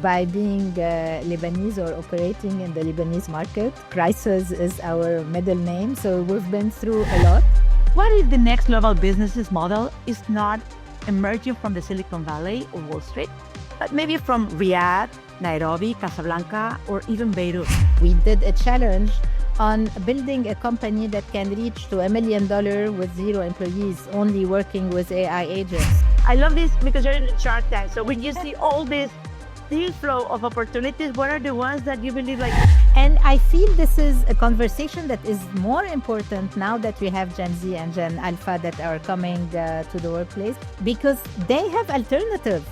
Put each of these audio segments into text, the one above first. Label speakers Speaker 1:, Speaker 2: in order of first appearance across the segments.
Speaker 1: by being Lebanese or operating in the Lebanese market. Crisis is our middle name, so we've been through a lot.
Speaker 2: What if the next global business model is not emerging from the Silicon Valley or Wall Street, but maybe from Riyadh, Nairobi, Casablanca, or even Beirut?
Speaker 1: We did a challenge on building a company that can reach to $1 million with 0 employees, only working with AI agents.
Speaker 2: I love this because you're in Shark Tank. So when you see all this deal flow of opportunities, what are the ones that you believe like?
Speaker 1: And I feel this is a conversation that is more important now that we have Gen Z and Gen Alpha that are coming to the workplace, because they have alternatives.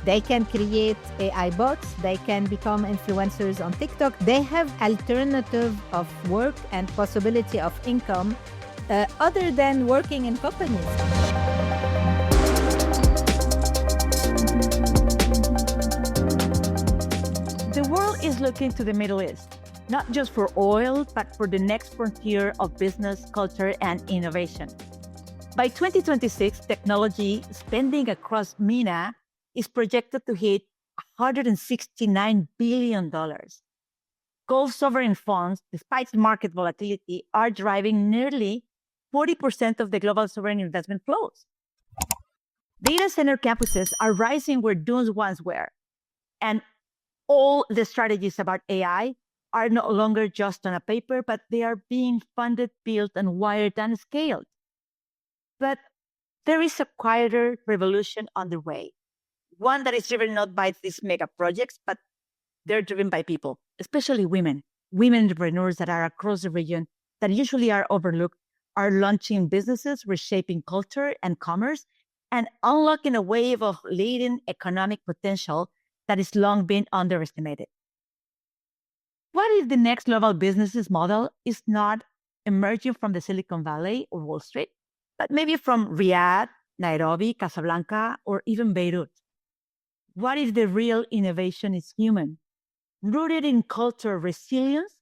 Speaker 1: They can create AI bots, they can become influencers on TikTok. They have alternative of work and possibility of income other than working in companies.
Speaker 2: The world is looking to the Middle East, not just for oil, but for the next frontier of business, culture, and innovation. By 2026, technology spending across MENA is projected to hit $169 billion. Gulf sovereign funds, despite market volatility, are driving nearly 40% of the global sovereign investment flows. Data center campuses are rising where dunes once were, and all the strategies about AI are no longer just on a paper, but they are being funded, built, and wired and scaled. But there is a quieter revolution underway, one that is driven not by these mega projects, but they're driven by people, especially women entrepreneurs that are across the region that usually are overlooked, are launching businesses, reshaping culture and commerce, and unlocking a wave of latent economic potential that has long been underestimated. What if the next global business model is not emerging from the Silicon Valley or Wall Street, but maybe from Riyadh, Nairobi, Casablanca, or even Beirut? What if the real innovation is human, rooted in cultural resilience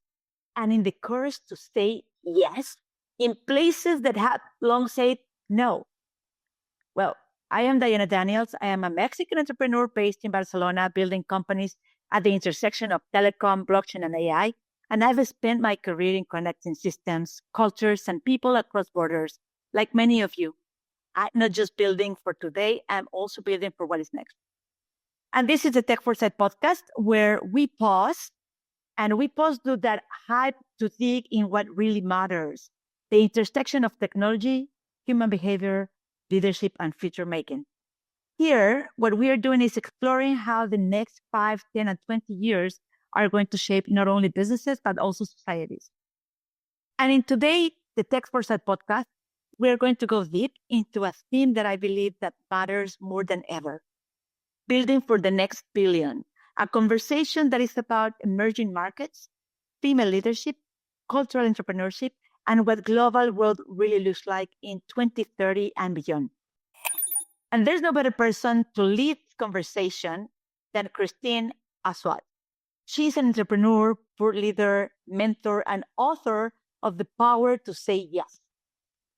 Speaker 2: and in the courage to say yes in places that have long said no? Well, I am Diana Daniels. I am a Mexican entrepreneur based in Barcelona, building companies at the intersection of telecom, blockchain, and AI. And I've spent my career in connecting systems, cultures, and people across borders, like many of you. I'm not just building for today, I'm also building for what is next. And this is the Tech Foresight podcast, where we pause to that hype to dig in what really matters, the intersection of technology, human behavior, leadership, and future making. Here, what we are doing is exploring how the next 5, 10, and 20 years are going to shape not only businesses, but also societies. And in today, the Tech Foresight podcast, we're going to go deep into a theme that I believe that matters more than ever: building for the next billion, a conversation that is about emerging markets, female leadership, cultural entrepreneurship, and what global world really looks like in 2030 and beyond. And there's no better person to lead this conversation than Christine Assouad. She's an entrepreneur, board leader, mentor, and author of The Power to Say Yes.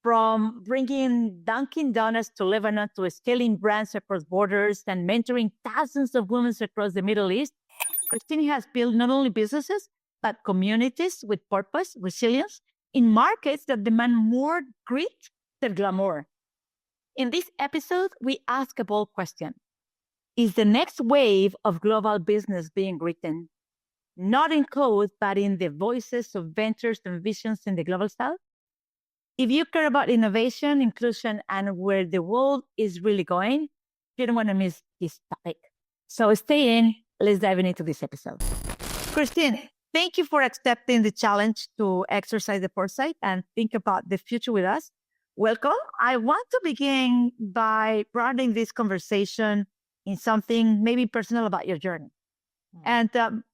Speaker 2: From bringing Dunkin' Donuts to Lebanon to scaling brands across borders and mentoring thousands of women across the Middle East, Christine has built not only businesses, but communities with purpose, resilience, in markets that demand more grit than glamour. In this episode, we ask a bold question. Is the next wave of global business being written, not in code, but in the voices of ventures and visions in the global south? If you care about innovation, inclusion, and where the world is really going, you don't want to miss this topic. So stay in. Let's dive into this episode. Christine, thank you for accepting the challenge to exercise the foresight and think about the future with us. Welcome. I want to begin by grounding this conversation in something maybe personal about your journey. And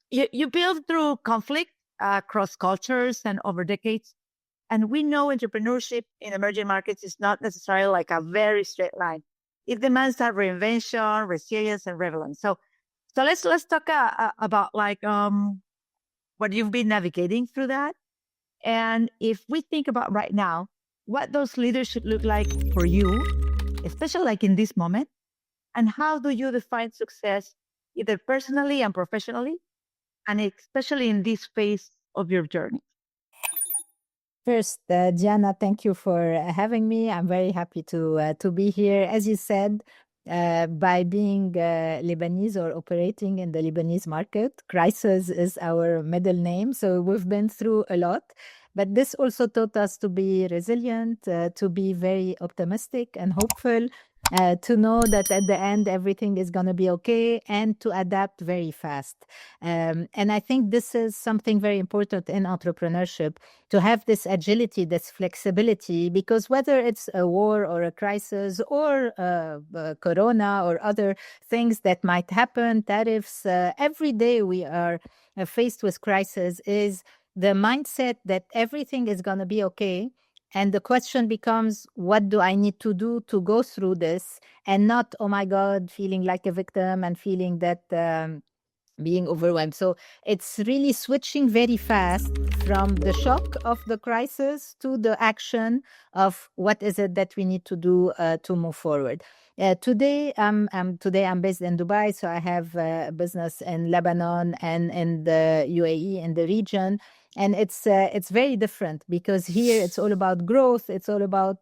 Speaker 2: you built through conflict across cultures and over decades. And we know entrepreneurship in emerging markets is not necessarily like a very straight line. It demands that reinvention, resilience, and relevance. So let's talk about like what you've been navigating through that. And if we think about right now, what those leaders should look like for you, especially like in this moment, and how do you define success either personally and professionally, and especially in this phase of your journey?
Speaker 1: First, Diana, thank you for having me. I'm very happy to be here. As you said, by being Lebanese or operating in the Lebanese market, crisis is our middle name. So we've been through a lot, but this also taught us to be resilient, to be very optimistic and hopeful, to know that at the end everything is going to be okay, and to adapt very fast. And I think this is something very important in entrepreneurship, to have this agility, this flexibility, because whether it's a war or a crisis or corona or other things that might happen, tariffs, every day we are faced with crisis, is the mindset that everything is going to be okay. And the question becomes, what do I need to do to go through this? And not, oh my God, feeling like a victim and feeling that being overwhelmed. So it's really switching very fast from the shock of the crisis to the action of what is it that we need to do to move forward. Today I'm based in Dubai, so I have a business in Lebanon and in the UAE, in the region. And it's very different, because here it's all about growth. It's all about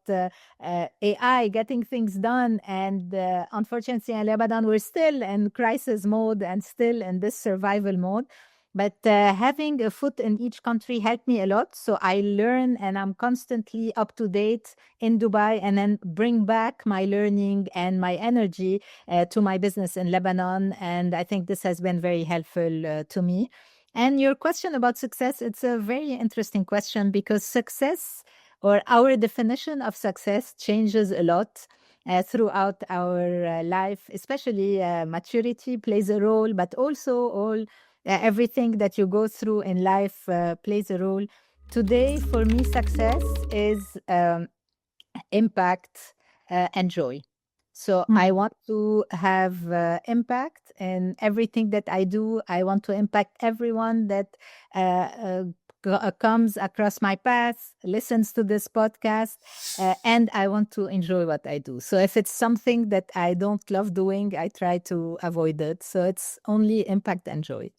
Speaker 1: AI, getting things done. And unfortunately, in Lebanon, we're still in crisis mode and still in this survival mode. But having a foot in each country helped me a lot. So I learn, and I'm constantly up to date in Dubai, and then bring back my learning and my energy to my business in Lebanon. And I think this has been very helpful to me. And your question about success, it's a very interesting question, because success, or our definition of success, changes a lot throughout our life. Especially maturity plays a role, but also everything that you go through in life plays a role. Today, for me, success is impact and joy. So I want to have impact in everything that I do. I want to impact everyone that comes across my path, listens to this podcast, and I want to enjoy what I do. So if it's something that I don't love doing, I try to avoid it. So it's only impact and joy.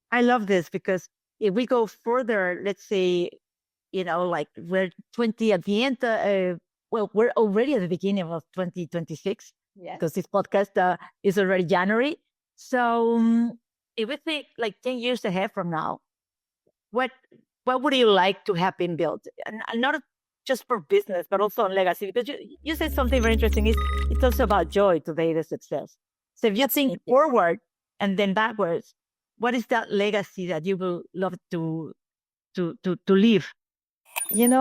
Speaker 2: I love this because if we go further, let's say, like we're 20 at the end, well, we're already at the beginning of 2026,
Speaker 1: Yes.
Speaker 2: because this podcast is already January. So if we think like 10 years ahead from now, what would you like to have been built? And not just for business, but also on legacy, because you said something very interesting. It's also about joy today, the success. So if you think forward and then backwards, what is that legacy that you will love to leave?
Speaker 1: When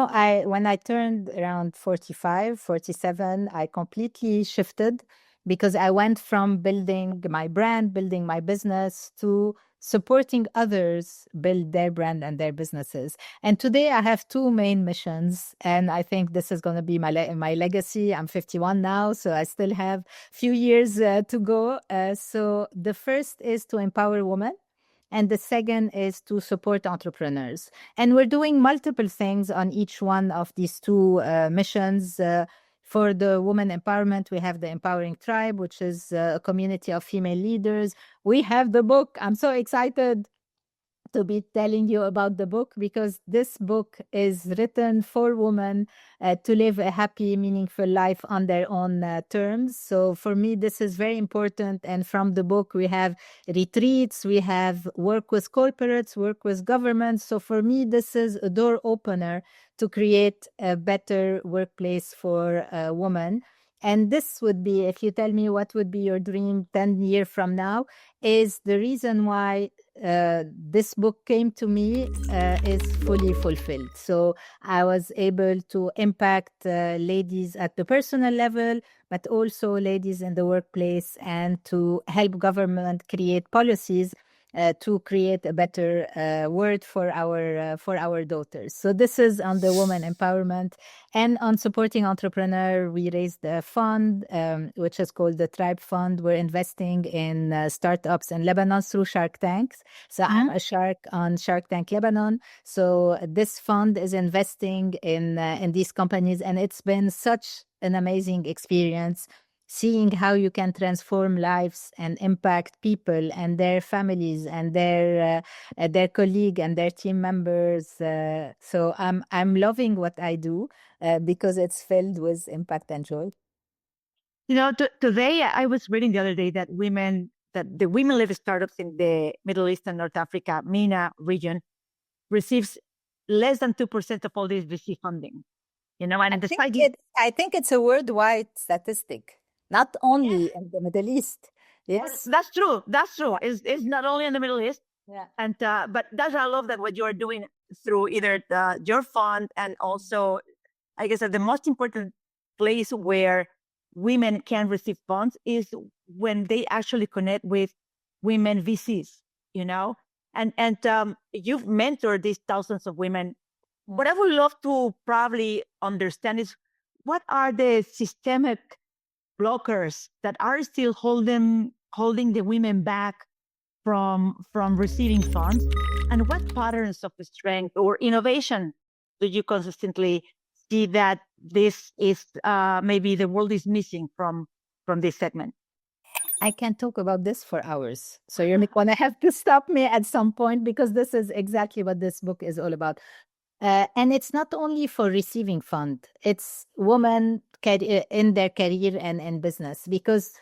Speaker 1: I turned around 45, 47, I completely shifted, because I went from building my brand, building my business, to supporting others build their brand and their businesses. And today I have two main missions, and I think this is going to be my legacy. I'm 51 now, so I still have a few years to go. So the first is to empower women, and the second is to support entrepreneurs. And we're doing multiple things on each one of these two missions. For the women empowerment, we have the Empowering Tribe, which is a community of female leaders. We have the book. I'm so excited to be telling you about the book, because this book is written for women to live a happy, meaningful life on their own terms. So for me, this is very important. And from the book, we have retreats, we have work with corporates, work with governments. So for me, this is a door opener to create a better workplace for women. And this would be, if you tell me what would be your dream 10 years from now, is the reason why this book came to me is fully fulfilled. So I was able to impact ladies at the personal level, but also ladies in the workplace, and to help government create policies to create a better world for our daughters. So this is on the woman empowerment. And on supporting entrepreneur, we raised a fund, which is called the Tribe Fund. We're investing in startups in Lebanon through Shark Tanks. So I'm a shark on Shark Tank Lebanon. So this fund is investing in these companies, and it's been such an amazing experience. seeing how you can transform lives and impact people and their families and their colleague and their team members. So I'm loving what I do because it's filled with impact and joy.
Speaker 2: Today I was reading the other day that the women-led startups in the Middle East and North Africa, MENA region, receives less than 2% of all these VC funding. And
Speaker 1: I think it's a worldwide statistic, not only in the Middle East. Yes,
Speaker 2: that's true. That's true. It's not only in the Middle East.
Speaker 1: Yeah.
Speaker 2: And but that's I love that what you are doing through either your fund and also, I guess, that the most important place where women can receive funds is when they actually connect with women VCs. And you've mentored these thousands of women. What I would love to probably understand is what are the systemic blockers that are still holding the women back from receiving funds, and what patterns of strength or innovation do you consistently see that this is maybe the world is missing from this segment?
Speaker 1: I can talk about this for hours. So you're going to have to stop me at some point because this is exactly what this book is all about. And it's not only for receiving fund, it's women in their career and in business. Because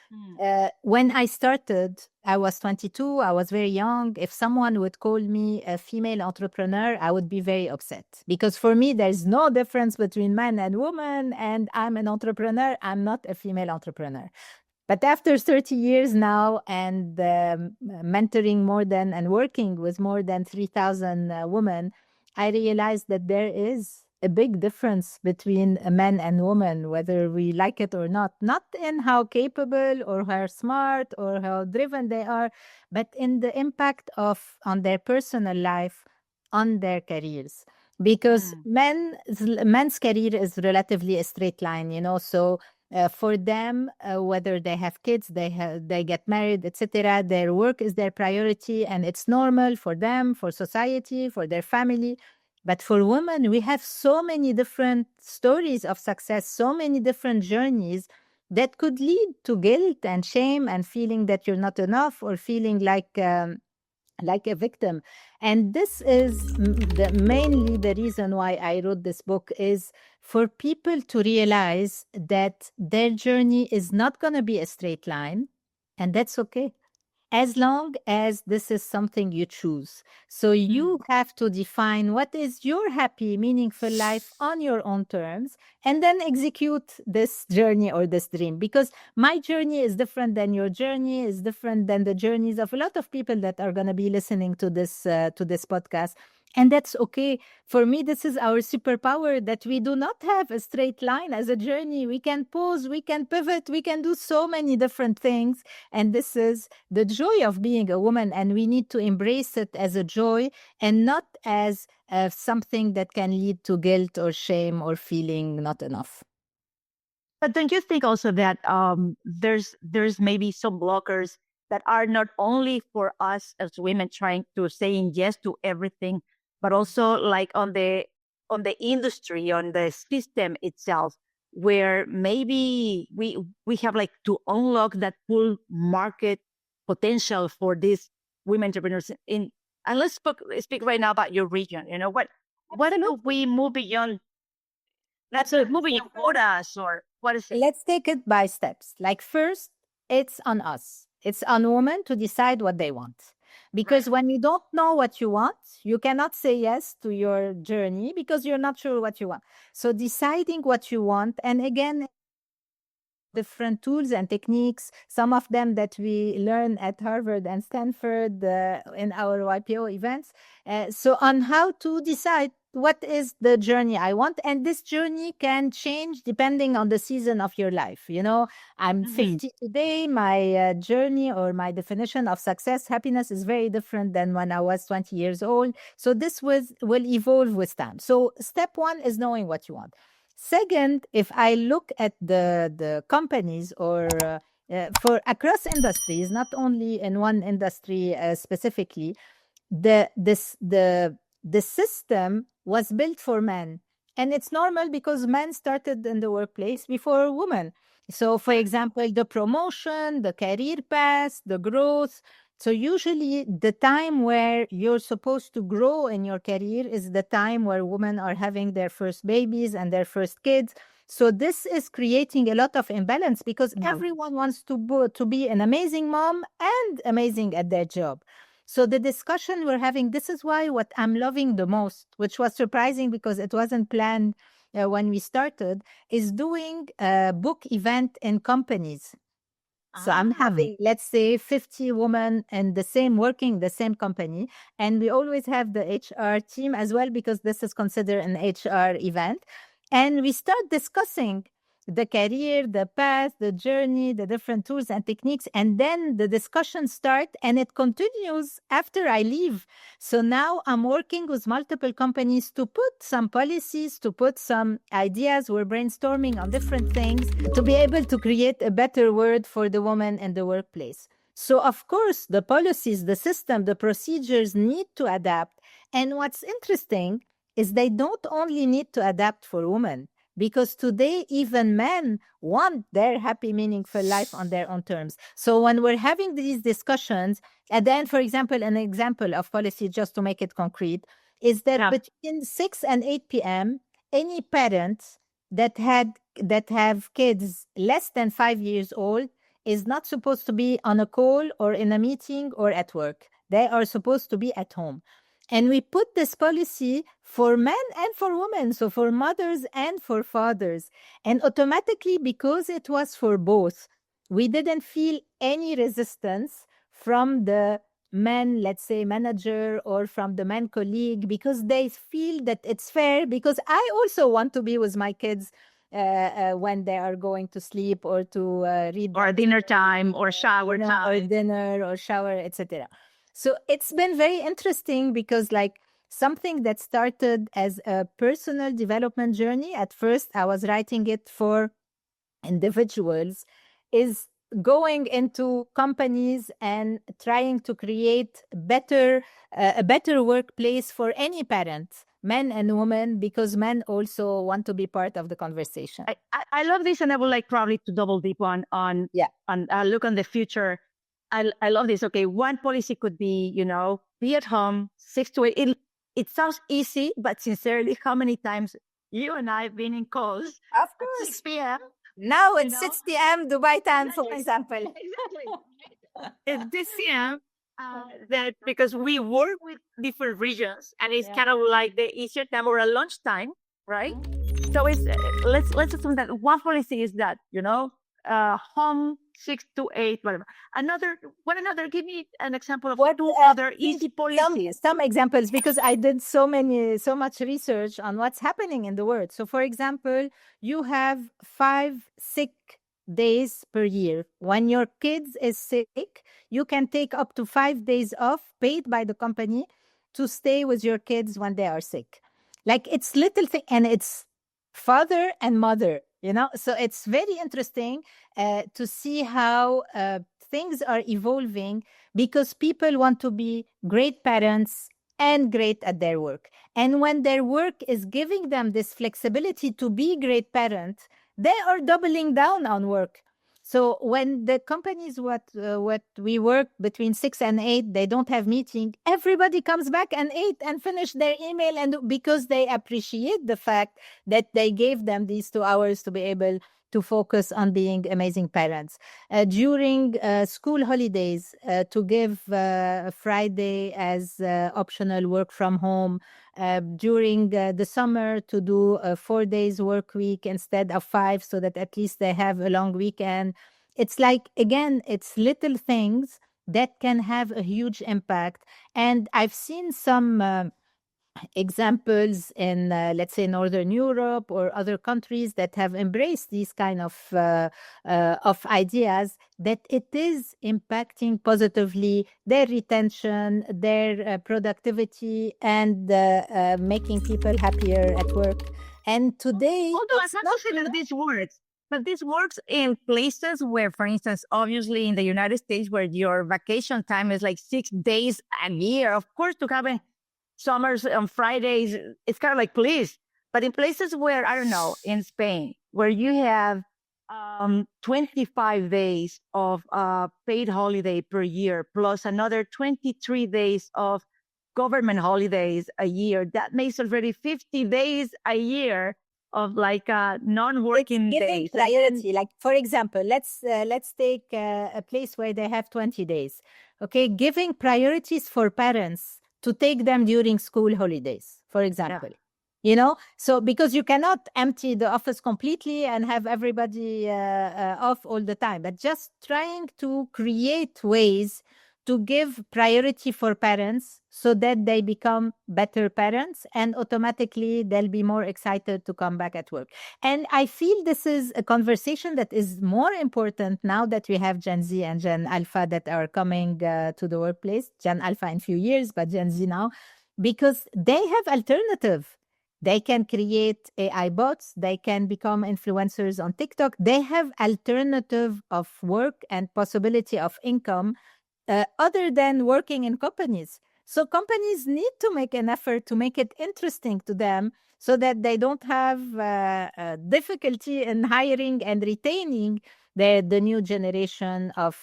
Speaker 1: when I started, I was 22, I was very young. If someone would call me a female entrepreneur, I would be very upset. Because for me, there's no difference between man and woman, and I'm an entrepreneur, I'm not a female entrepreneur. But after 30 years now and mentoring more than and working with more than 3,000 women, I realized that there is a big difference between a man and woman, whether we like it or not in how capable or how smart or how driven they are, but in the impact on their personal life, on their careers. Because men's career is relatively a straight line, so for them, whether they have kids, they get married, etc., their work is their priority, and it's normal for them, for society, for their family. But for women, we have so many different stories of success, so many different journeys that could lead to guilt and shame and feeling that you're not enough or feeling like a victim. And this is mainly the reason why I wrote this book, is for people to realize that their journey is not going to be a straight line, and that's okay, as long as this is something you choose. So you have to define what is your happy, meaningful life on your own terms, and then execute this journey or this dream. Because my journey is different than your journey, is different than the journeys of a lot of people that are going to be listening to this podcast. And that's okay. For me, this is our superpower, that we do not have a straight line as a journey. We can pause, we can pivot, we can do so many different things. And this is the joy of being a woman. And we need to embrace it as a joy and not as something that can lead to guilt or shame or feeling not enough.
Speaker 2: But don't you think also that there's maybe some blockers that are not only for us as women trying to saying yes to everything, but also like on the industry, on the system itself, where maybe we have like to unlock that full market potential for these women entrepreneurs and let's speak right now about your region. What do we move beyond? Let's move beyond quotas, or what is it?
Speaker 1: Let's take it by steps. Like, first, it's on us. It's on women to decide what they want. Because when you don't know what you want, you cannot say yes to your journey because you're not sure what you want. So deciding what you want, and again, different tools and techniques, some of them that we learn at Harvard and Stanford in our YPO events. So on how to decide what is the journey I want. And this journey can change depending on the season of your life. I'm 50 today. My journey or my definition of success, happiness is very different than when I was 20 years old. So this will evolve with time. So step one is knowing what you want. Second, if I look at the companies or for across industries, not only in one industry specifically, the system was built for men, and it's normal because men started in the workplace before women. So, for example, the promotion, the career path, the growth. So, usually, the time where you're supposed to grow in your career is the time where women are having their first babies and their first kids. So, this is creating a lot of imbalance because everyone wants to be an amazing mom and amazing at their job. So, the discussion we're having, this is why what I'm loving the most, which was surprising because it wasn't planned when we started, is doing a book event in companies. So I'm having, let's say, 50 women in the same working the same company. And we always have the HR team as well, because this is considered an HR event. And we start discussing the career, the path, the journey, the different tools and techniques. And then the discussion starts and it continues after I leave. So now I'm working with multiple companies to put some policies, to put some ideas. We're brainstorming on different things to be able to create a better world for the woman in the workplace. So, of course, the policies, the system, the procedures need to adapt. And what's interesting is they don't only need to adapt for women, because today even men want their happy, meaningful life on their own terms. So when we're having these discussions, and then, for example, an example of policy, just to make it concrete, is that between 6 and 8 p.m., any parents that have kids less than 5 years old is not supposed to be on a call or in a meeting or at work. They are supposed to be at home. And we put this policy for men and for women, so for mothers and for fathers. And automatically, because it was for both, we didn't feel any resistance from the men, let's say manager, or from the man colleague, because they feel that it's fair, because I also want to be with my kids when they are going to sleep or to read,
Speaker 2: or dinner time or shower time,
Speaker 1: or dinner or shower, etc. So it's been very interesting because, like, something that started as a personal development journey, at first I was writing it for individuals, is going into companies and trying to create a better workplace for any parent, men and women, because men also want to be part of the conversation.
Speaker 2: I love this, and I would like probably to double deep on look on the future. I love this. Okay, one policy could be, be at home 6 to 8. It sounds easy, but sincerely, how many times you and I have been in calls
Speaker 1: Of
Speaker 2: at
Speaker 1: course.
Speaker 2: 6 p.m.
Speaker 1: Now it's 6 p.m. Dubai time, for example.
Speaker 2: Exactly. It's this p.m. That because we work with different regions, and it's kind of like the Easter time or a lunchtime, right? So it's let's assume that one policy is that, home 6 to 8, whatever. Another, give me an example of two other easy policies.
Speaker 1: Some examples, because I did so much research on what's happening in the world. So, for example, you have 5 sick days per year. When your kids is sick, you can take up to 5 days off paid by the company to stay with your kids when they are sick. Like, it's little thing, and it's father and mother, so it's very interesting to see how things are evolving, because people want to be great parents and great at their work. And when their work is giving them this flexibility to be great parents, they are doubling down on work. So when the companies what we work between 6 and 8, they don't have meeting, everybody comes back at 8 and finish their email, and because they appreciate the fact that they gave them these 2 hours to be able to focus on being amazing parents. During school holidays, to give Friday as optional work from home. During the summer, to do a 4 days work week instead of 5, so that at least they have a long weekend. It's like, again, it's little things that can have a huge impact. And I've seen some examples in, let's say, Northern Europe or other countries that have embraced these kind of ideas, that it is impacting positively their retention, their productivity, and making people happier at work. And today,
Speaker 2: although I'm not saying that this works, but this works in places where, for instance, obviously in the United States, where your vacation time is like 6 days a year, of course, to have summers on Fridays, it's kind of like, please. But in places where, I don't know, in Spain, where you have 25 days of paid holiday per year, plus another 23 days of government holidays a year. That makes already 50 days a year of like non-working
Speaker 1: It's giving
Speaker 2: days.
Speaker 1: priority. Like, for example, let's take a place where they have 20 days. Okay, giving priorities for parents to take them during school holidays, for example. You know, so because you cannot empty the office completely and have everybody off all the time, but just trying to create ways to give priority for parents so that they become better parents and automatically they'll be more excited to come back at work. And I feel this is a conversation that is more important now that we have Gen Z and Gen Alpha that are coming to the workplace. Gen Alpha in a few years, but Gen Z now, because they have alternative. They can create AI bots. They can become influencers on TikTok. They have alternative of work and possibility of income other than working in companies. So companies need to make an effort to make it interesting to them so that they don't have difficulty in hiring and retaining the new generation of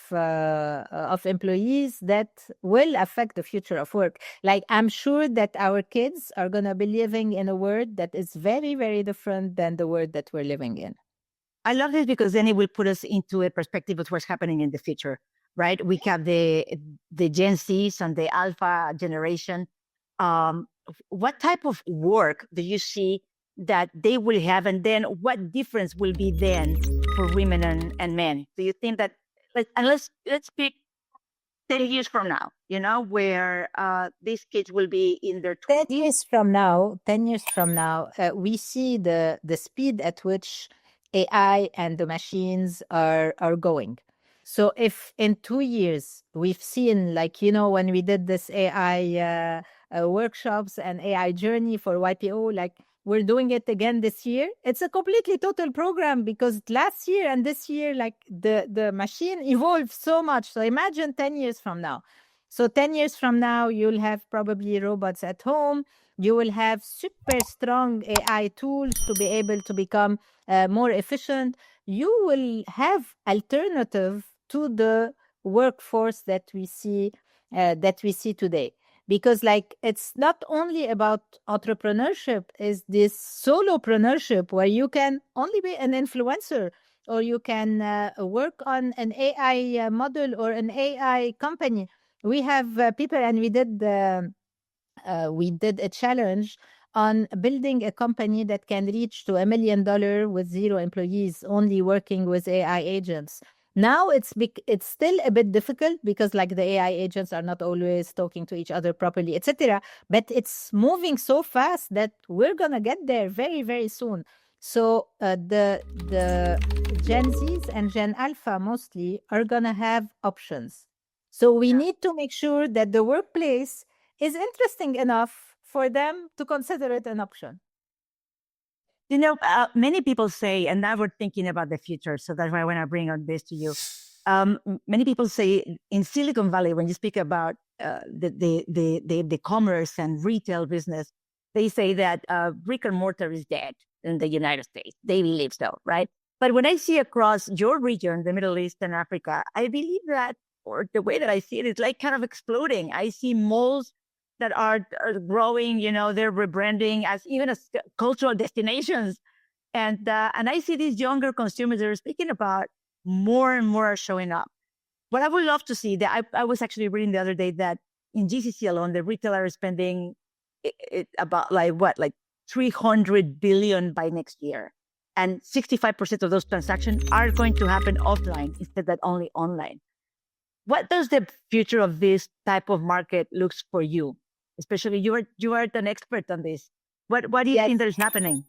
Speaker 1: employees that will affect the future of work. Like, I'm sure that our kids are going to be living in a world that is very, very different than the world that we're living in.
Speaker 2: I love this because then it will put us into a perspective of what's happening in the future, right? We have the Gen Zs and the Alpha generation. What type of work do you see that they will have, and then what difference will be then for women and men? Do you think that? Let's pick 10 years from now, you know, where these kids will be in their
Speaker 1: 10 years from now, we see the speed at which AI and the machines are going. So if in 2 years we've seen, like, you know, when we did this AI workshops and AI journey for YPO, like we're doing it again this year. It's a completely total program because last year and this year, like the machine evolved so much. So imagine 10 years from now. So 10 years from now, you'll have probably robots at home. You will have super strong AI tools to be able to become more efficient. You will have alternative to the workforce that we see today. Because like it's not only about entrepreneurship, is this solopreneurship where you can only be an influencer or you can work on an AI model or an AI company. We have people, and we did a challenge on building a company that can reach to $1 million with 0 employees, only working with AI agents. Now it's still a bit difficult because like the AI agents are not always talking to each other properly, etc. But it's moving so fast that we're gonna get there very, very soon. So the Gen Zs and Gen Alpha mostly are gonna have options. So we need to make sure that the workplace is interesting enough for them to consider it an option.
Speaker 2: You know, many people say, and now we're thinking about the future, so that's why I want to bring on this to you. Many people say in Silicon Valley, when you speak about the commerce and retail business, they say that brick and mortar is dead in the United States. They believe so, right? But when I see across your region, the Middle East and Africa, I believe that, or the way that I see it, is like kind of exploding. I see malls that are growing, you know, they're rebranding as even as cultural destinations. And I see these younger consumers that are speaking about more and more are showing up. What I would love to see, that I was actually reading the other day that in GCC alone, the retailer is spending about like 300 billion by next year. And 65% of those transactions are going to happen offline instead of only online. What does the future of this type of market looks for you? Especially you are an expert on this. What do you think there's happening?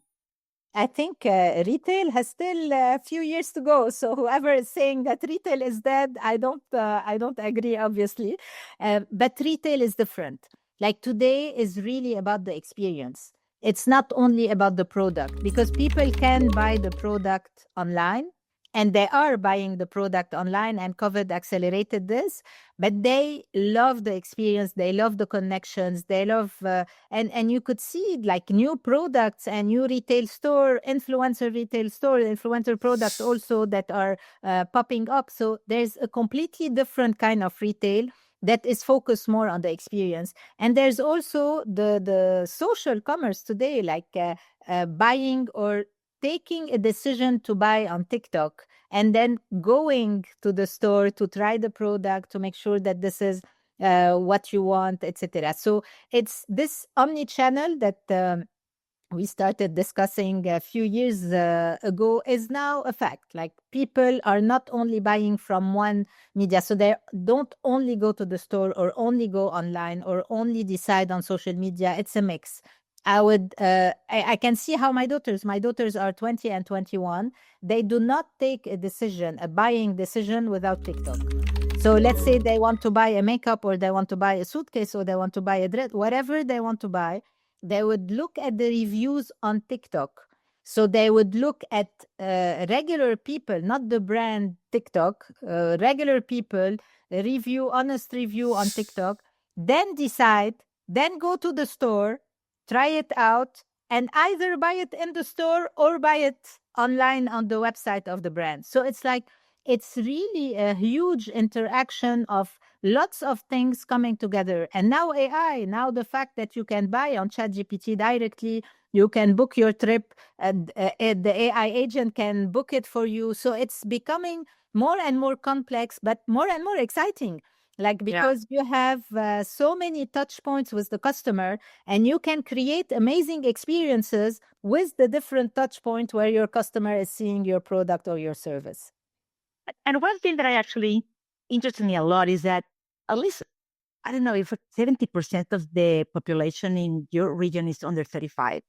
Speaker 1: I think retail has still a few years to go. So whoever is saying that retail is dead, I don't agree, obviously. But retail is different. Like today is really about the experience. It's not only about the product because people can buy the product online And they are buying the product online, and COVID accelerated this, but they love the experience, they love the connections, they love and you could see like new products and new retail store, influencer products also that are popping up. So there's a completely different kind of retail that is focused more on the experience. And there's also the social commerce today, like buying or taking a decision to buy on TikTok and then going to the store to try the product to make sure that this is what you want, etc. So it's this omni-channel that we started discussing a few years ago is now a fact. Like people are not only buying from one media, so they don't only go to the store or only go online or only decide on social media. It's a mix. I can see how my daughters are 20 and 21. They do not take a buying decision without TikTok. So let's say they want to buy a makeup, or they want to buy a suitcase, or they want to buy a dress, whatever they want to buy, they would look at the reviews on TikTok. So they would look at regular people, not the brand TikTok, regular people, honest review on TikTok, then decide, then go to the store, try it out, and either buy it in the store or buy it online on the website of the brand. So it's really a huge interaction of lots of things coming together. And now AI, now the fact that you can buy on ChatGPT directly, you can book your trip, and the AI agent can book it for you. So it's becoming more and more complex, but more and more exciting. Like, because you have so many touch points with the customer, and you can create amazing experiences with the different touch point where your customer is seeing your product or your service.
Speaker 2: And one thing that I actually interests me a lot is that at least, I don't know, if 70% of the population in your region is under 35.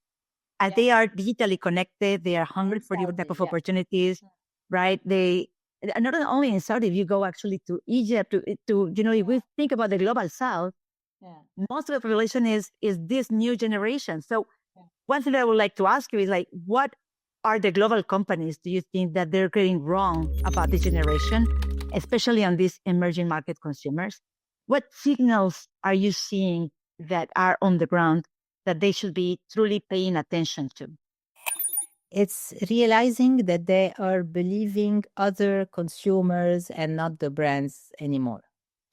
Speaker 2: And they are digitally connected. They are hungry for different type of opportunities, right? They not only in Saudi, if you go actually to Egypt, if we think about the global South, most of the population is this new generation. So one thing that I would like to ask you is like, what are the global companies do you think that they're getting wrong about this generation, especially on these emerging market consumers? What signals are you seeing that are on the ground that they should be truly paying attention to?
Speaker 1: It's realizing that they are believing other consumers and not the brands anymore.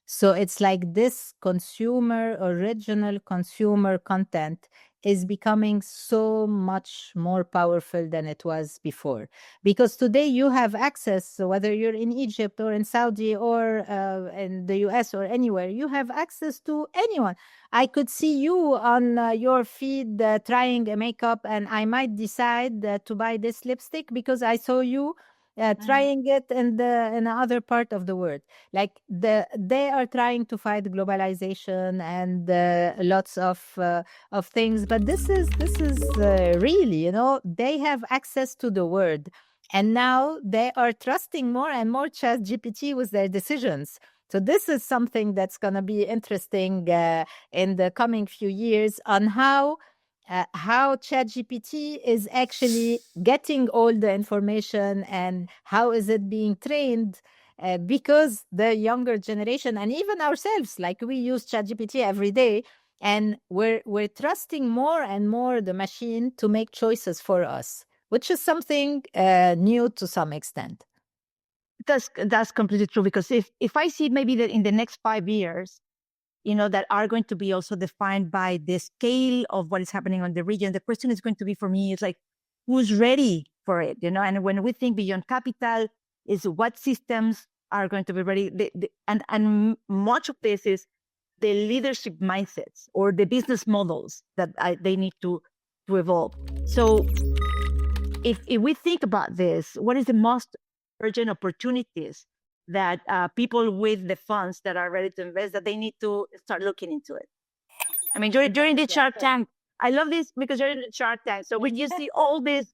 Speaker 1: So it's like this original consumer content is becoming so much more powerful than it was before. Because today you have access, so whether you're in Egypt or in Saudi or in the US or anywhere, you have access to anyone. I could see you on your feed trying a makeup, and I might decide to buy this lipstick because I saw you trying it in other part of the world. Like they are trying to fight globalization and lots of things, but this is really, they have access to the world, and now they are trusting more and more ChatGPT with their decisions. So this is something that's going to be interesting in the coming few years, on how ChatGPT is actually getting all the information and how is it being trained. Because the younger generation and even ourselves, like we use ChatGPT every day, and we're trusting more and more the machine to make choices for us, which is something new to some extent.
Speaker 2: That's completely true, because if I see maybe that in the next 5 years, that are going to be also defined by the scale of what is happening on the region, the question is going to be for me is like, who's ready for it? And when we think beyond capital, is what systems are going to be ready? And much of this is the leadership mindsets or the business models that they need to evolve. So if we think about this, what is the most urgent opportunities that people with the funds that are ready to invest, that they need to start looking into it? I mean, during the Shark Tank, I love this because you're in the Shark Tank. So when you see all this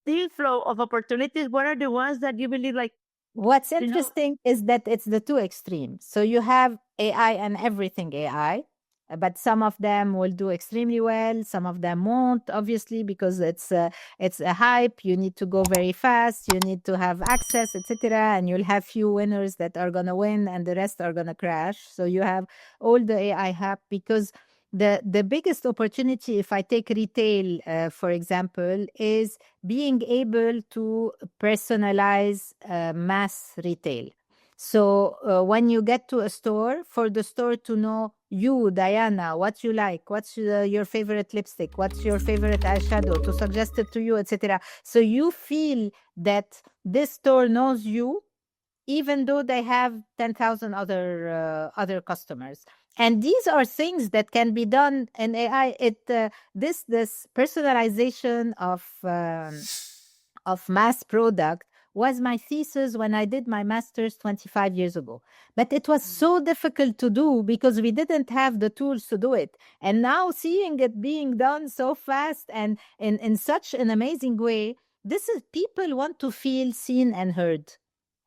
Speaker 2: deal flow of opportunities, what are the ones that you believe like?
Speaker 1: What's interesting is that it's the two extremes. So you have AI and everything AI, But some of them will do extremely well. Some of them won't, obviously, because it's a hype. You need to go very fast. You need to have access, etc. And you'll have few winners that are gonna win, and the rest are gonna crash. So you have all the AI hype because the biggest opportunity, if I take retail, for example, is being able to personalize mass retail. So when you get to a store, for the store to know you, Diana, what you like, what's your favorite lipstick, what's your favorite eyeshadow, to suggest it to you, etc. So you feel that this store knows you, even though they have 10,000 other customers. And these are things that can be done in AI. This personalization of mass product was my thesis when I did my master's 25 years ago. But it was so difficult to do because we didn't have the tools to do it. And now seeing it being done so fast and in such an amazing way, this is people want to feel seen and heard.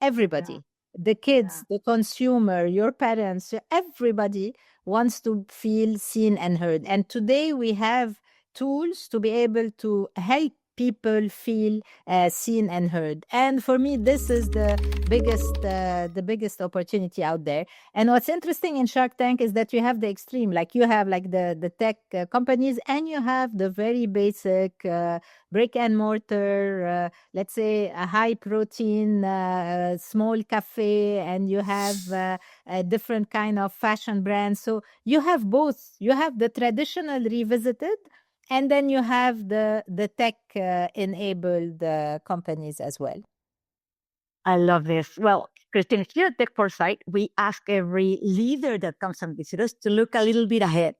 Speaker 1: Everybody, the kids, the consumer, your parents, everybody wants to feel seen and heard. And today we have tools to be able to help people feel seen and heard. And for me, this is the biggest opportunity out there. And what's interesting in Shark Tank is that you have the extreme, like you have like the tech companies, and you have the very basic brick and mortar, let's say a high protein small cafe, and you have a different kind of fashion brand. So you have both. You have the traditional revisited, and then you have the tech enabled companies as well.
Speaker 2: I love this. Well, Christine, here at Tech Foresight, we ask every leader that comes and visits us to look a little bit ahead,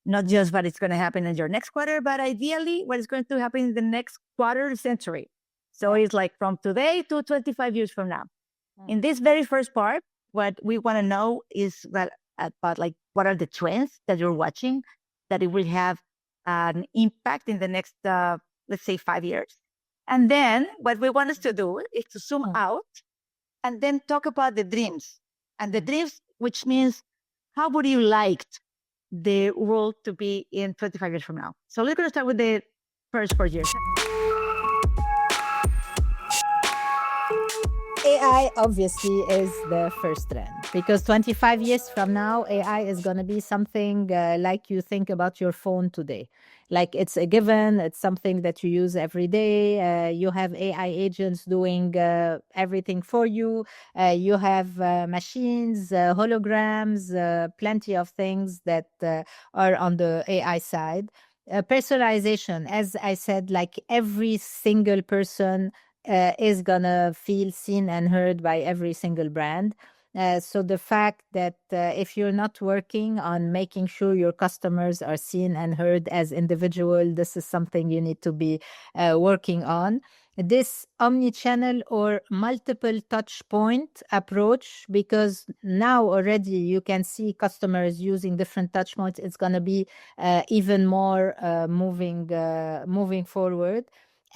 Speaker 2: not just what is going to happen in your next quarter, but ideally what is going to happen in the next quarter century. So it's like from today to 25 years from now. In this very first part, what we want to know is about like what are the trends that you're watching that it will have an impact in the next, let's say, 5 years. And then what we want us to do is to zoom out and then talk about the dreams. And the dreams, which means how would you like the world to be in 25 years from now? So we're going to start with the first 4 years.
Speaker 1: AI obviously is the first trend because 25 years from now, AI is going to be something like you think about your phone today. Like it's a given, it's something that you use every day. You have AI agents doing everything for you. You have machines, holograms, plenty of things that are on the AI side. Personalization, as I said, like every single person is gonna feel seen and heard by every single brand. So the fact that if you're not working on making sure your customers are seen and heard as individual, this is something you need to be working on. This omni-channel or multiple touch point approach, because now already you can see customers using different touch points. It's going to be even more moving forward.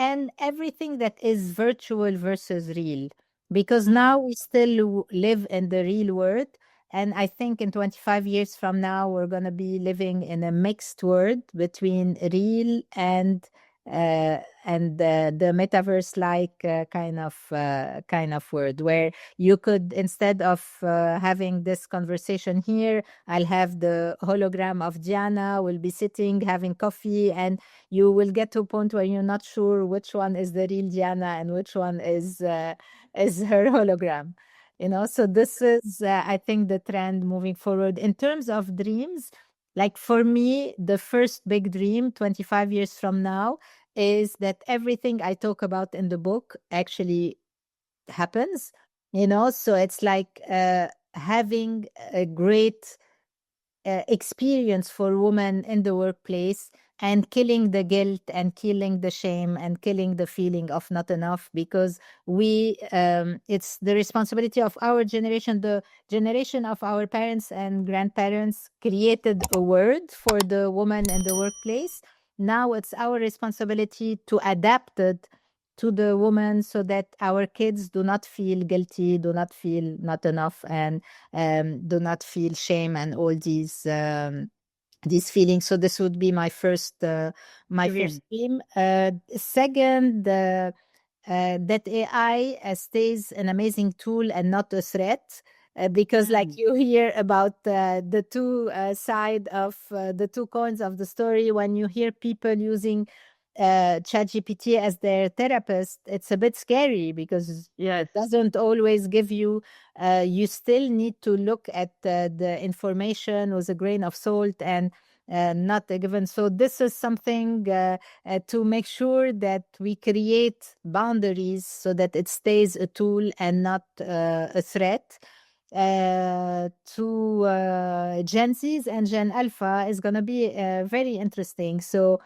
Speaker 1: And everything that is virtual versus real, because now we still live in the real world. And I think in 25 years from now, we're going to be living in a mixed world between real and the metaverse like kind of word, where you could, instead of having this conversation here, I'll have the hologram of Diana, will be sitting having coffee, and you will get to a point where you're not sure which one is the real Diana and which one is her hologram. So this is I think the trend moving forward in terms of dreams. Like for me, the first big dream 25 years from now is that everything I talk about in the book actually happens. So it's like having a great experience for women in the workplace, and killing the guilt and killing the shame and killing the feeling of not enough, because it's the responsibility of our generation. The generation of our parents and grandparents created a word for the woman in the workplace. Now it's our responsibility to adapt it to the woman, so that our kids do not feel guilty, do not feel not enough, and do not feel shame and all these these feelings. So this would be my first dream. Second, that AI stays an amazing tool and not a threat. Because like you hear about the two side of the two coins of the story, when you hear people using ChatGPT as their therapist, it's a bit scary because it doesn't always give you, you still need to look at the information with a grain of salt and not a given. So this is something to make sure that we create boundaries so that it stays a tool and not a threat. To Gen Zs and Gen Alpha is going to be very interesting. So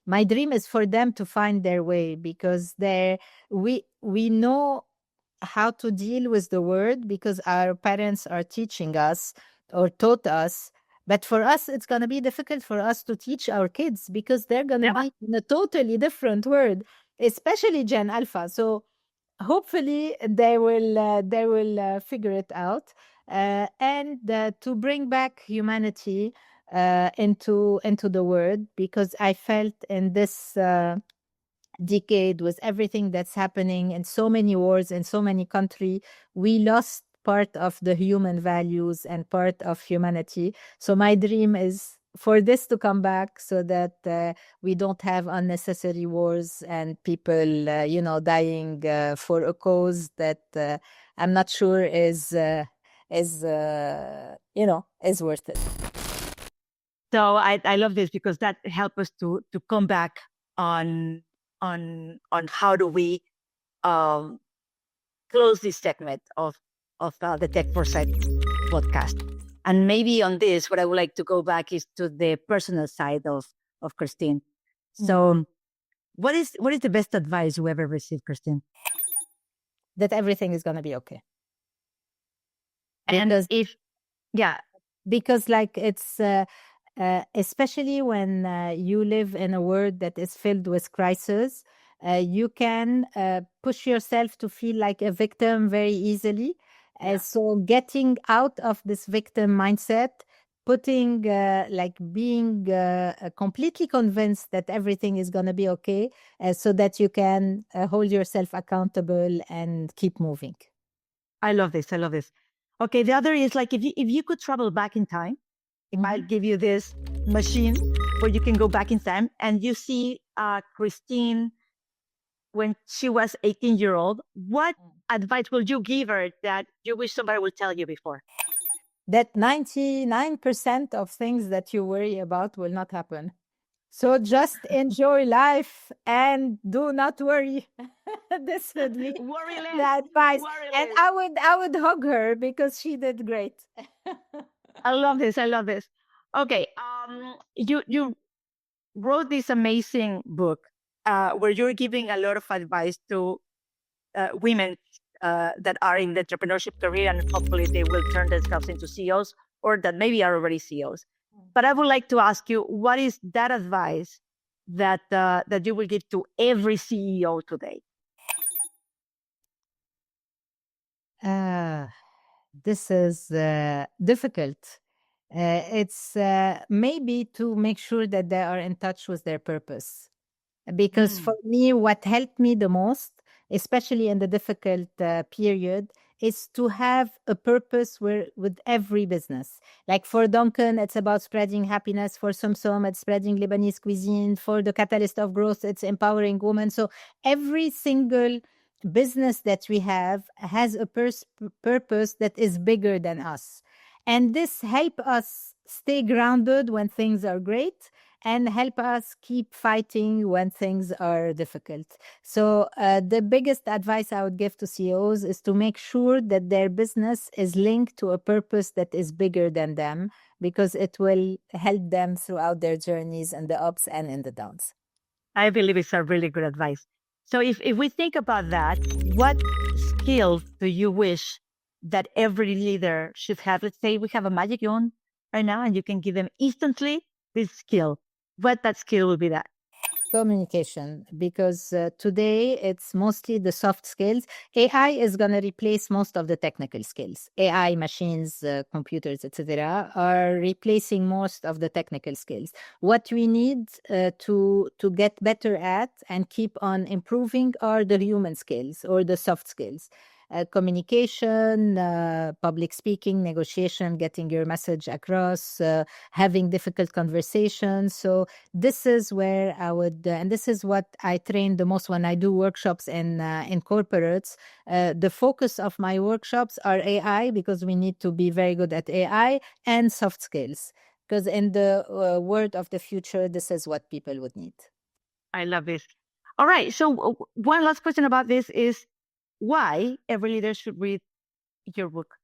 Speaker 1: my dream is for them to find their way, because we know how to deal with the word because our parents are teaching us or taught us. But for us, it's going to be difficult for us to teach our kids because they're going to be in a totally different word, especially Gen Alpha. So hopefully they will figure it out, and to bring back humanity into the world, because I felt in this decade, with everything that's happening and so many wars in so many countries, we lost part of the human values and part of humanity. So my dream is for this to come back, so that we don't have unnecessary wars and people dying for a cause that I'm not sure is worth it.
Speaker 2: So I love this because that helps us to come back on how do we close this segment of the Tech Foresight podcast. And maybe on this, what I would like to go back is to the personal side of Christine. So what is the best advice you ever received, Christine?
Speaker 1: That everything is going to be okay.
Speaker 2: And
Speaker 1: because like it's especially when you live in a world that is filled with crisis, you can push yourself to feel like a victim very easily. So getting out of this victim mindset, being completely convinced that everything is going to be okay, so that you can hold yourself accountable and keep moving.
Speaker 2: I love this. Okay, the other is like, if you could travel back in time, it might give you this machine where you can go back in time and you see Christine when she was 18-year-old. What advice will you give her that you wish somebody would tell you before?
Speaker 1: That 99% of things that you worry about will not happen. So just enjoy life and do not worry. This would be the advice. And I would hug her because she did great.
Speaker 2: I love this. Okay, you wrote this amazing book where you're giving a lot of advice to women that are in the entrepreneurship career, and hopefully they will turn themselves into CEOs, or that maybe are already CEOs. But I would like to ask you, what is that advice that you will give to every CEO today?
Speaker 1: This is difficult. It's maybe to make sure that they are in touch with their purpose. Because for me, what helped me the most, especially in the difficult period, is to have a purpose with every business. Like for Duncan, it's about spreading happiness. For Sumsum, it's spreading Lebanese cuisine. For the Catalyst of Growth, it's empowering women. So every single business that we have has a purpose that is bigger than us. And this help us stay grounded when things are great, and help us keep fighting when things are difficult. So the biggest advice I would give to CEOs is to make sure that their business is linked to a purpose that is bigger than them, because it will help them throughout their journeys in the ups and in the downs.
Speaker 2: I believe it's a really good advice. So if we think about that, what skills do you wish that every leader should have? Let's say we have a magic wand right now and you can give them instantly this skill. What that skill will be that?
Speaker 1: Communication, because today it's mostly the soft skills. AI is going to replace most of the technical skills. AI, machines, computers, etc., are replacing most of the technical skills. What we need to get better at and keep on improving are the human skills or the soft skills. Communication, public speaking, negotiation, getting your message across, having difficult conversations. So this is where I would, and this is what I train the most when I do workshops in corporates. The focus of my workshops are AI, because we need to be very good at AI, and soft skills, because in the world of the future, this is what people would need.
Speaker 2: I love this. All right. So one last question about this is why every leader should read your book.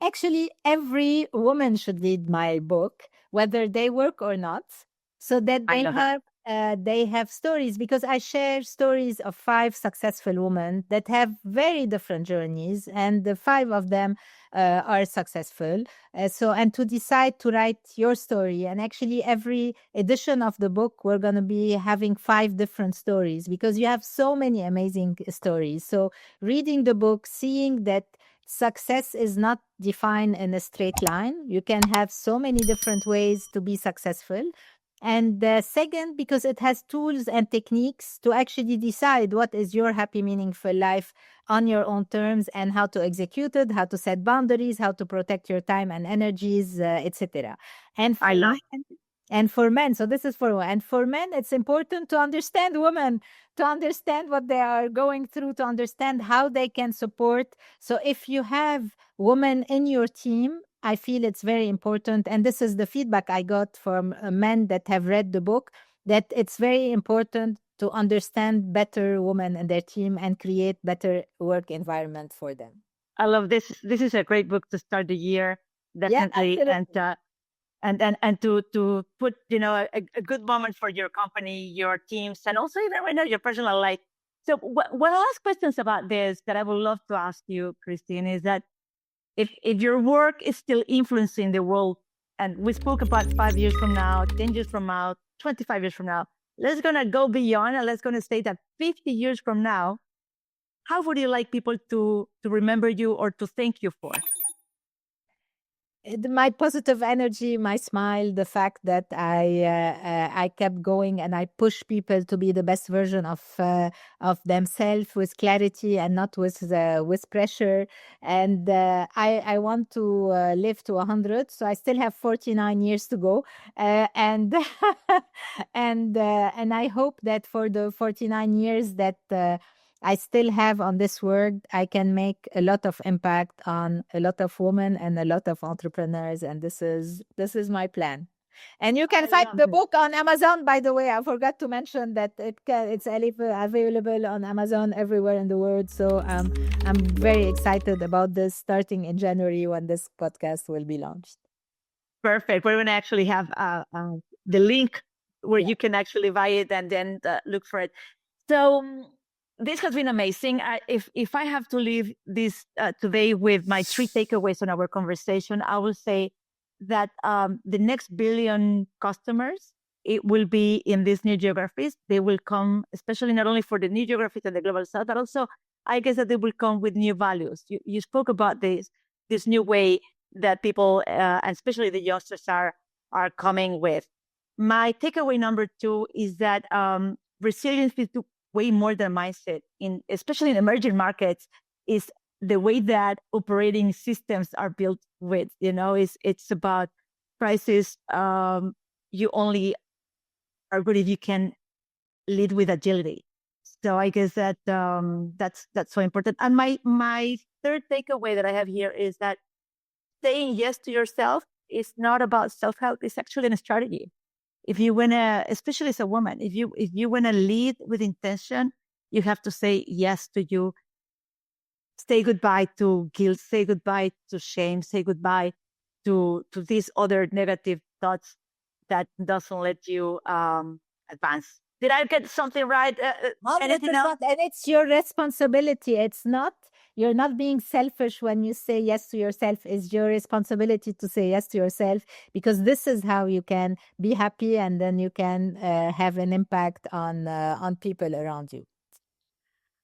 Speaker 1: Actually, every woman should read my book, whether they work or not, so that
Speaker 2: I love it.
Speaker 1: they have stories, because I share stories of 5 successful women that have very different journeys, and the 5 of them are successful. And to decide to write your story, and actually every edition of the book, we're going to be having 5 different stories, because you have so many amazing stories. So reading the book, seeing that success is not defined in a straight line. You can have so many different ways to be successful. And second, because it has tools and techniques to actually decide what is your happy, meaningful life on your own terms, and how to execute it, how to set boundaries, how to protect your time and energies, etc. And
Speaker 2: I
Speaker 1: for
Speaker 2: love
Speaker 1: men, and for men, so this is for, and for men, it's important to understand women, to understand what they are going through, to understand how they can support. So if you have women in your team, I feel it's very important. And this is the feedback I got from men that have read the book, that it's very important to understand better women in their team and create better work environment for them.
Speaker 2: I love this. This is a great book to start the year,
Speaker 1: Yeah,
Speaker 2: definitely.
Speaker 1: absolutely.
Speaker 2: And to put a good moment for your company, your teams, and also even right now your personal life. So one last questions about this that I would love to ask you, Christine, is that if your work is still influencing the world, and we spoke about 5 years from now, 10 years from now, 25 years from now, let's gonna go beyond, and let's gonna say that 50 years from now, how would you like people to remember you or to thank you for?
Speaker 1: My positive energy, my smile, the fact that I kept going, and I push people to be the best version of themselves with clarity and not with pressure. And I want to live to 100, so I still have 49 years to go. And and I hope that for the 49 years that I still have on this world, I can make a lot of impact on a lot of women and a lot of entrepreneurs, and this is my plan. And you can
Speaker 2: I
Speaker 1: find
Speaker 2: love
Speaker 1: the
Speaker 2: it.
Speaker 1: book on Amazon. By the way, I forgot to mention that it's available on Amazon everywhere in the world. So I'm very excited about this, starting in January when this podcast will be launched.
Speaker 2: Perfect. We're going to actually have the link where
Speaker 1: Yeah.
Speaker 2: you can actually buy it and then look for it. So this has been amazing. If I have to leave this today with my 3 takeaways on our conversation, I will say that the next billion customers, it will be in these new geographies. They will come, especially not only for the new geographies and the global south, but also I guess that they will come with new values. You spoke about this new way that people, and especially the youngsters, are coming with. My takeaway number 2 is that resilience is way more than mindset. Especially in emerging markets, is the way that operating systems are built with. It's about crisis. You only are good if you can lead with agility. So I guess that that's so important. And my third takeaway that I have here is that saying yes to yourself is not about self-help. It's actually a strategy. If you want to, especially as a woman, if you want to lead with intention, you have to say yes to you. Say goodbye to guilt. Say goodbye to shame. Say goodbye to these other negative thoughts that doesn't let you advance. Did I get something right? Anything else?
Speaker 1: 100%. And it's your responsibility. It's not You're not being selfish when you say yes to yourself. It's your responsibility to say yes to yourself, because this is how you can be happy, and then you can have an impact on people around you.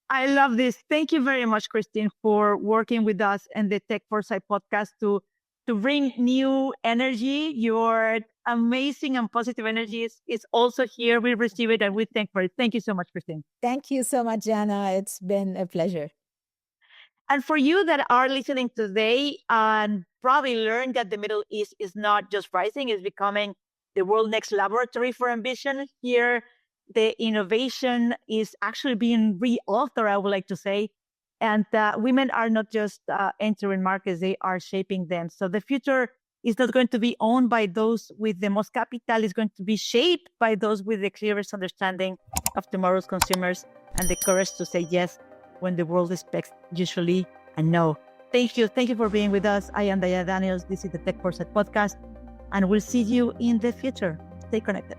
Speaker 2: I love this. Thank you very much, Christine, for working with us and the Tech Foresight podcast to bring new energy. Your amazing and positive energy is also here. We receive it and we thank for it. Thank you so much, Christine.
Speaker 1: Thank you so much, Jana. It's been a pleasure.
Speaker 2: And for you that are listening today and probably learned that the Middle East is not just rising, it's becoming the world next laboratory for ambition. Here, the innovation is actually being re-authored, I would like to say. And women are not just entering markets, they are shaping them. So the future is not going to be owned by those with the most capital, it's going to be shaped by those with the clearest understanding of tomorrow's consumers and the courage to say yes when the world expects usually a no. Thank you. Thank you for being with us. I am Diana Daniels. This is the Tech Foresight podcast, and we'll see you in the future. Stay connected.